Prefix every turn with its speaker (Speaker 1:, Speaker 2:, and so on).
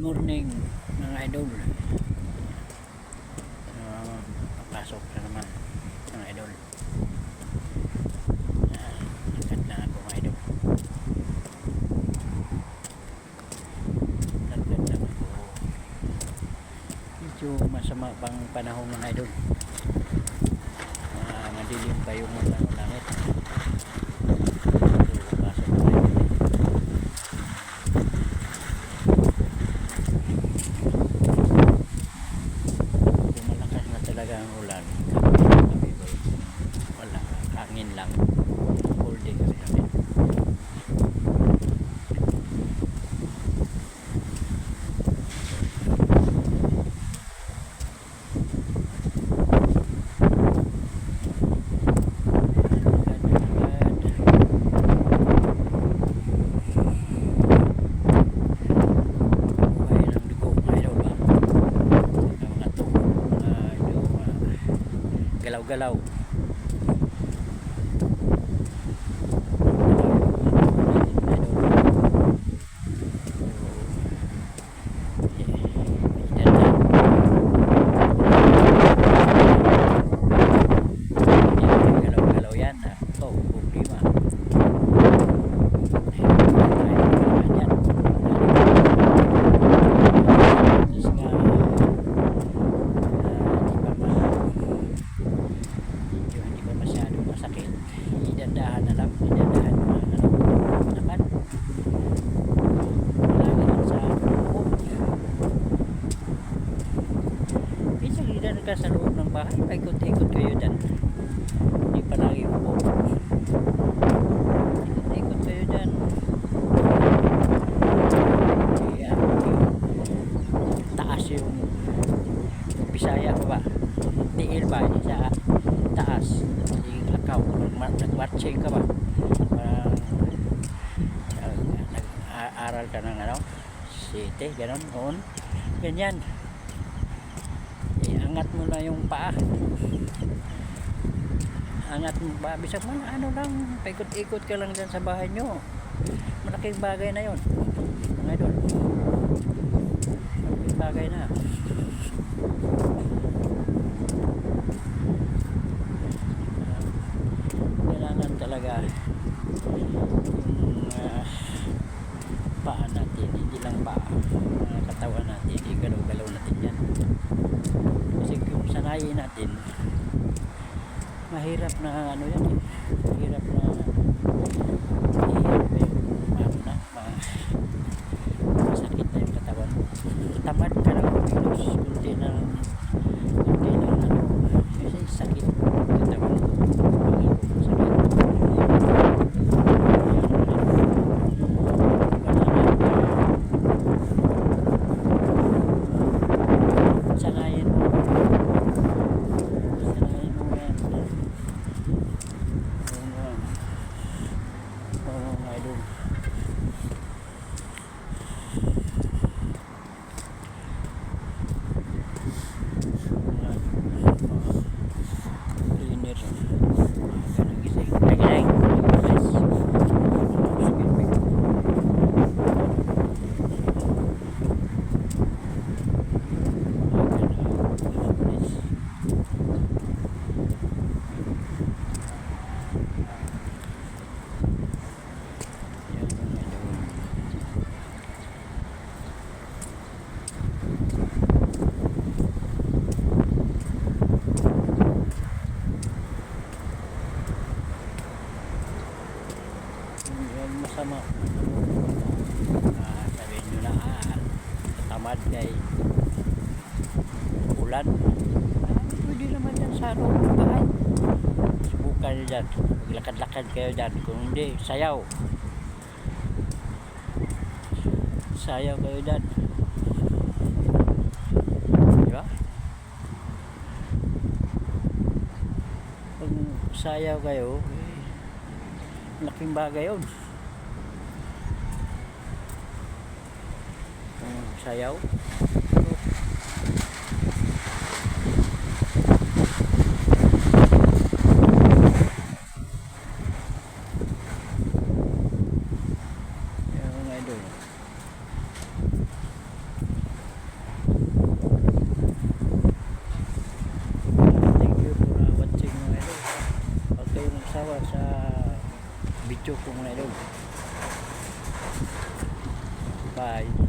Speaker 1: Morning mga idol. Papasok na naman mga idol. Agad na ako mga idol. Agad na ako. Medyo masama pang panahon mga idol. Madilim pa yung langit. Papasok na idol. Ang ulan, wala, hangin lang, all day kasi namin. Galaw-galaw. Galaw-galaw yan. Ito, problema. Idadahan na lang, idadahan na naman lagi lang sa loob. Minsan ilan ka sa loob ng bahay, paikot-ikot kayo dyan, hindi palagi upo, ikot-ikot kayo dyan. Taas yung Bisaya pa ba, tiil ba sa taas, ikaw nag-marching ka ba, nag-aaral ka ng city, gano'n, noon, ganyan, angat mo na yung paa, angat mo ba, bisag mo na lang, paikot-ikot ka lang dyan sa bahay nyo, malaking bagay na yun mga idol, malaking bagay na. Talaga yung paa natin, hindi lang paa, katawan natin, igalaw-galaw natin yan kasi kung sanayin natin mahirap na yan mahirap masakit na yung katawan, tamad ka lang kumilos, kunti na kasi sakit yung katawan masama. Sabihin nyo na tamad kay ulan, pwede naman yan sa loob ng bahay, subukan nyo dyan, maglakad-lakad kayo dyan, kung hindi sayaw kayo dyan, diba? Kung sayaw kayo, laking bagay yun. Sayaw yung idol. magsasawa sa video ko mga idol. Bye.